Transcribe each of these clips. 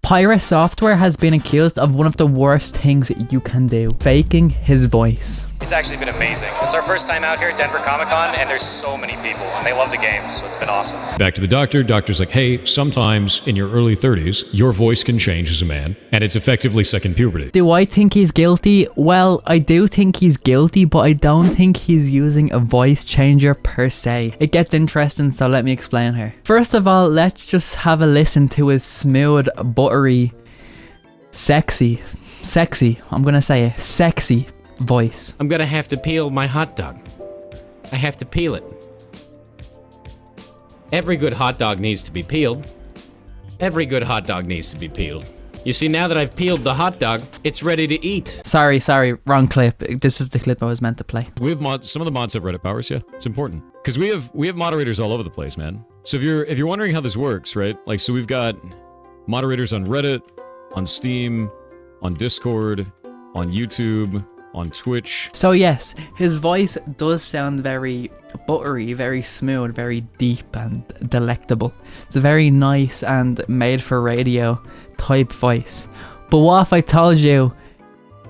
Pirate Software has been accused of one of the worst things you can do, faking his voice. It's actually been amazing. It's our first time out here at Denver Comic Con, and there's so many people, and they love the games, so it's been awesome. Back to the doctor. Doctor's like, hey, sometimes in your early 30s, your voice can change as a man, and it's effectively second puberty. Do I think he's guilty? Well, I do think he's guilty, but I don't think he's using a voice changer per se. It gets interesting, so let me explain here. First of all, let's just have a listen to his smooth, buttery, sexy, I'm gonna say it, sexy voice. I'm gonna have to peel my hot dog. I have to peel it. Every good hot dog needs to be peeled. Every good hot dog needs to be peeled. You see, now that I've peeled the hot dog, it's ready to eat. Sorry, wrong clip. This is the clip I was meant to play. We have some of the mods have Reddit powers, yeah. It's important. Because we have moderators all over the place, man. So if you're wondering how this works, right? Like, so we've got moderators on Reddit, on Steam, on Discord, on YouTube, on Twitch. So yes, his voice does sound very buttery, very smooth, very deep and delectable. It's a very nice and made for radio type voice. But what if I told you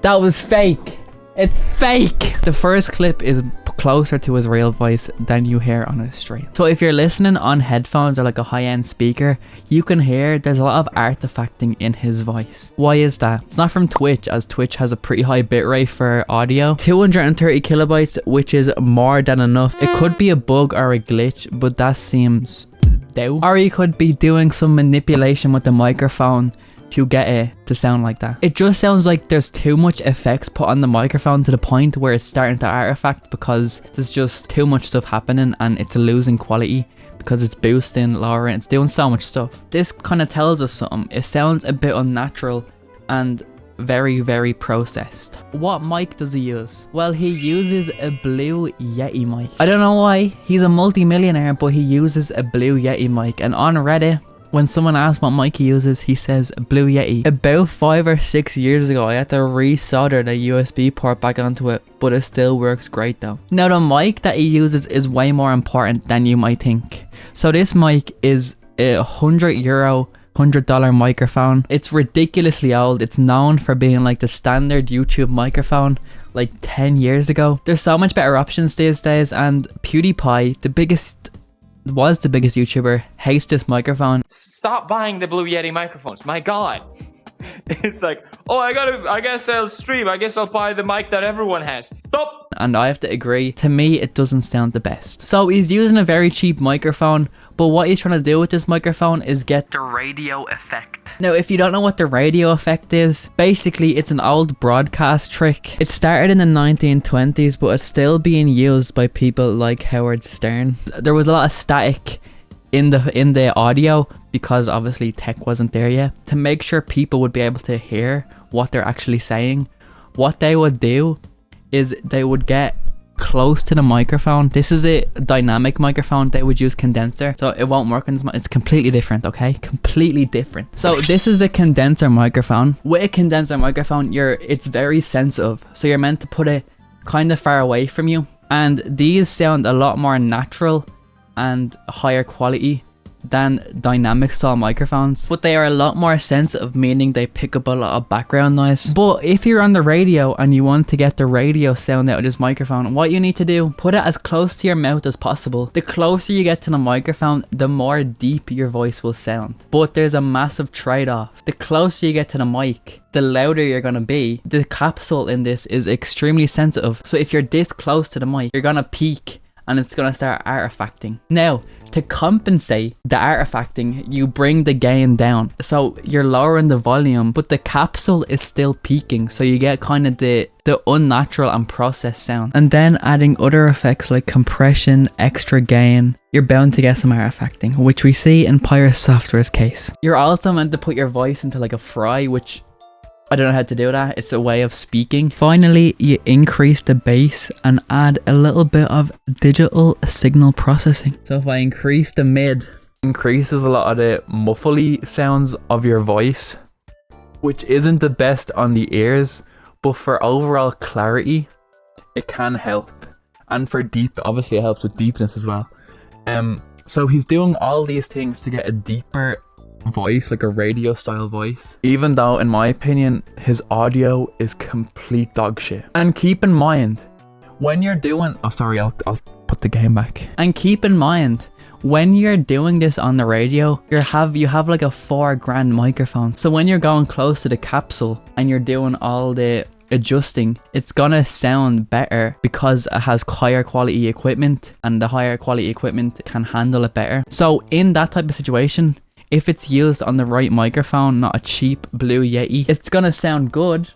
that was fake? It's fake! The first clip is closer to his real voice than you hear on a stream. So if you're listening on headphones or like a high-end speaker, you can hear there's a lot of artifacting in his voice. Why is that? It's not from Twitch, as Twitch has a pretty high bitrate for audio. 230 kilobytes, which is more than enough. It could be a bug or a glitch, but that seems doubt. Or you could be doing some manipulation with the microphone to get it to sound like that. It just sounds like there's too much effects put on the microphone to the point where it's starting to artifact because there's just too much stuff happening and it's losing quality because it's boosting, lowering, it's doing so much stuff. This kind of tells us something. It sounds a bit unnatural and very, very processed. What mic does he use? Well, he uses a Blue Yeti mic. I don't know why. He's a multi-millionaire, but he uses a Blue Yeti mic. And on Reddit, when someone asks what mic he uses, he says Blue Yeti. About 5 or 6 years ago, I had to re-solder the USB port back onto it, but it still works great though. Now the mic that he uses is way more important than you might think. So this mic is a €100, $100 microphone. It's ridiculously old. It's known for being like the standard YouTube microphone like 10 years ago. There's so much better options these days, and PewDiePie, was the biggest YouTuber, hates this microphone. Stop buying the Blue Yeti microphones, my god. It's like, oh, I guess I'll stream, I guess I'll buy the mic that everyone has. Stop! And I have to agree, to me it doesn't sound the best. So he's using a very cheap microphone, but what he's trying to do with this microphone is get the radio effect. Now if you don't know what the radio effect is, basically it's an old broadcast trick. It started in the 1920s, but it's still being used by people like Howard Stern. There was a lot of static in the audio because obviously tech wasn't there yet. To make sure people would be able to hear what they're actually saying, what they would do is they would get close to the microphone. This is a dynamic microphone. They would use condenser, so it won't work on this. It's completely different, okay? Completely different. So this is a condenser microphone. With a condenser microphone, it's very sensitive, so you're meant to put it kind of far away from you, and these sound a lot more natural and higher quality than dynamic style microphones, but they are a lot more sensitive, meaning they pick up a lot of background noise. But if you're on the radio and you want to get the radio sound out of this microphone, what you need to do, put it as close to your mouth as possible. The closer you get to the microphone, the more deep your voice will sound. But there's a massive trade-off. The closer you get to the mic, the louder you're gonna be. The capsule in this is extremely sensitive, so if you're this close to the mic, you're gonna peak and it's gonna start artifacting. Now, to compensate the artifacting, you bring the gain down. So you're lowering the volume, but the capsule is still peaking. So you get kind of the unnatural and processed sound. And then adding other effects like compression, extra gain, you're bound to get some artifacting, which we see in Pirate Software's case. You're also meant to put your voice into like a fry, which I don't know how to do that. It's a way of speaking. Finally, you increase the bass and add a little bit of digital signal processing. So if I increase the mid, increases a lot of the muffly sounds of your voice, which isn't the best on the ears, but for overall clarity, it can help. And for deep, obviously it helps with deepness as well. So he's doing all these things to get a deeper voice, like a radio style voice, even though in my opinion his audio is complete dog shit. And keep in mind when you're doing, oh sorry, I'll put the game back. And keep in mind when you're doing this on the radio, you have like a $4,000 microphone. So when you're going close to the capsule and you're doing all the adjusting, it's gonna sound better because it has higher quality equipment, and the higher quality equipment can handle it better. So in that type of situation, if it's used on the right microphone, not a cheap Blue Yeti, it's gonna sound good.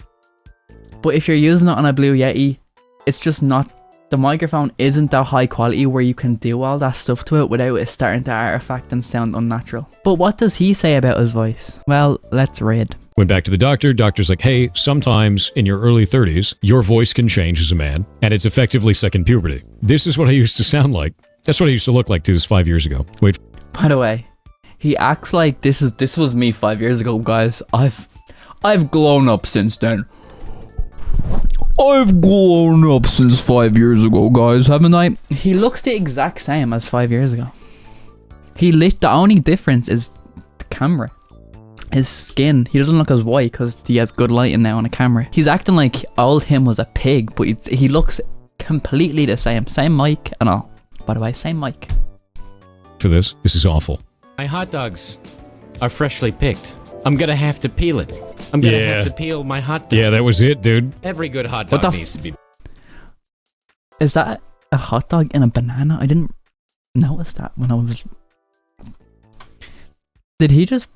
But if you're using it on a Blue Yeti, it's just not, the microphone isn't that high quality where you can do all that stuff to it without it starting to artifact and sound unnatural. But what does he say about his voice? Well, let's read. Went back to the doctor. Doctor's like, hey, sometimes in your early 30s, your voice can change as a man, and it's effectively second puberty. This is what I used to sound like. That's what I used to look like to this 5 years ago. Wait. By the way, he acts like this was me 5 years ago, guys. I've grown up since then. I've grown up since 5 years ago, guys, haven't I? He looks the exact same as 5 years ago. The only difference is the camera. His skin. He doesn't look as white because he has good lighting now on the camera. He's acting like old him was a pig, but he looks completely the same. Same mic and all. By the way, same mic. For this is awful. My hot dogs are freshly picked. I'm gonna have to peel it. I'm gonna have to peel my hot dog. Yeah, that was it, dude. Every good hot dog needs to be... Is that a hot dog in a banana? I didn't notice that when I was... Did he just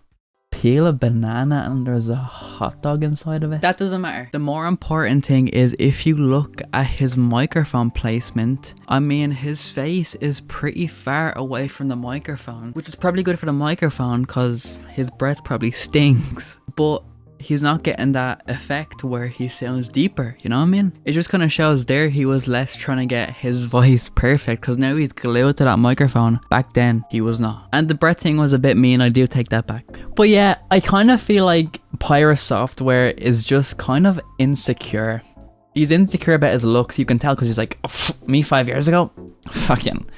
peel a banana and there's a hot dog inside of it? That doesn't matter. The more important thing is if you look at his microphone placement, I mean his face is pretty far away from the microphone, which is probably good for the microphone because his breath probably stinks, but he's not getting that effect where he sounds deeper, you know what I mean? It just kind of shows there he was less trying to get his voice perfect because now he's glued to that microphone. Back then, he was not. And the breath thing was a bit mean, I do take that back. But yeah, I kind of feel like piratesoftware is just kind of insecure. He's insecure about his looks, you can tell because he's like, oh, me 5 years ago? Fucking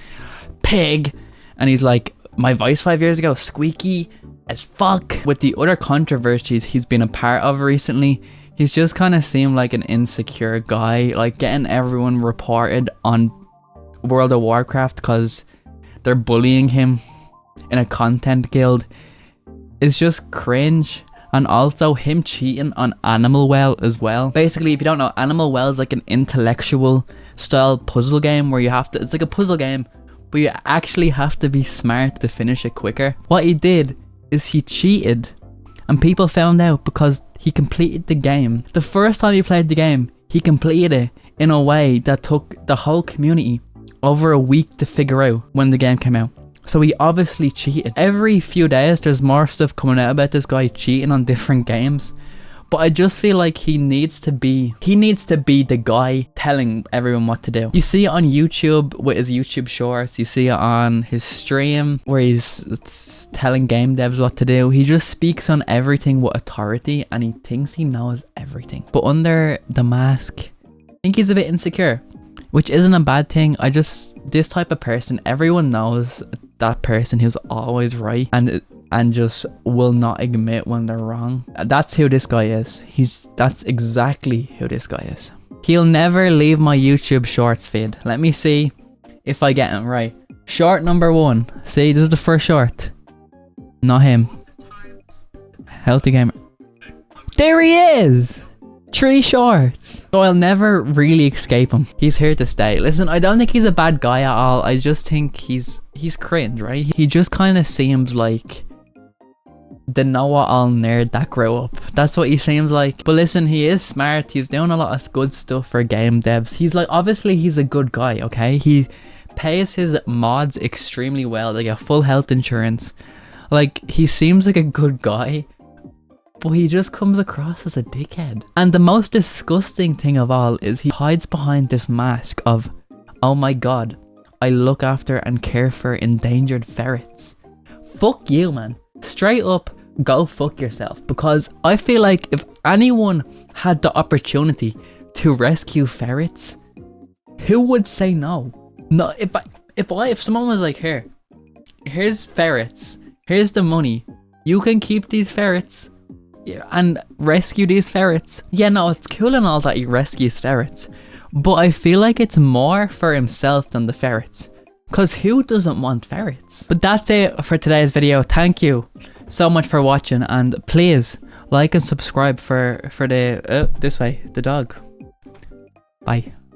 pig. And he's like, my voice 5 years ago, squeaky as fuck. With the other controversies he's been a part of recently, he's just kind of seemed like an insecure guy, like getting everyone reported on World of Warcraft because they're bullying him in a content guild is just cringe. And also him cheating on Animal Well as well. Basically, if you don't know, Animal Well is like an intellectual style puzzle game where you have to, it's like a puzzle game, but you actually have to be smart to finish it quicker. What he did is he cheated and people found out because he completed the game. The first time he played the game, he completed it in a way that took the whole community over a week to figure out when the game came out. So he obviously cheated. Every few days there's more stuff coming out about this guy cheating on different games. But I just feel like he needs to be the guy telling everyone what to do. You see it on YouTube with his YouTube shorts. You see it on his stream where he's telling game devs what to do. He just speaks on everything with authority and he thinks he knows everything. But under the mask, I think he's a bit insecure, which isn't a bad thing. This type of person, everyone knows that person who's always right and just will not admit when they're wrong. That's who this guy is. That's exactly who this guy is. He'll never leave my YouTube shorts feed. Let me see if I get him right. Short number 1. See, this is the first short. Not him. Healthy gamer. There he is! 3 shorts. So I'll never really escape him. He's here to stay. Listen, I don't think he's a bad guy at all. I just think he's cringe, right? He just kind of seems like the know-it-all nerd that grew up. That's what he seems like. But listen, he is smart. He's doing a lot of good stuff for game devs. He's like, obviously he's a good guy, okay? He pays his mods extremely well. They get full health insurance. Like, he seems like a good guy, but he just comes across as a dickhead. And the most disgusting thing of all is he hides behind this mask of, oh my god, I look after and care for endangered ferrets. Fuck you, man. Straight up, go fuck yourself. Because I feel like if anyone had the opportunity to rescue ferrets, who would say no? No, if someone was like, here's ferrets, here's the money, You can keep these ferrets and rescue these ferrets. Yeah, no, it's cool and all that he rescues ferrets, but I feel like it's more for himself than the ferrets. Cause who doesn't want ferrets? But that's it for today's video. Thank you so much for watching, and please like and subscribe for the this way, the dog. Bye.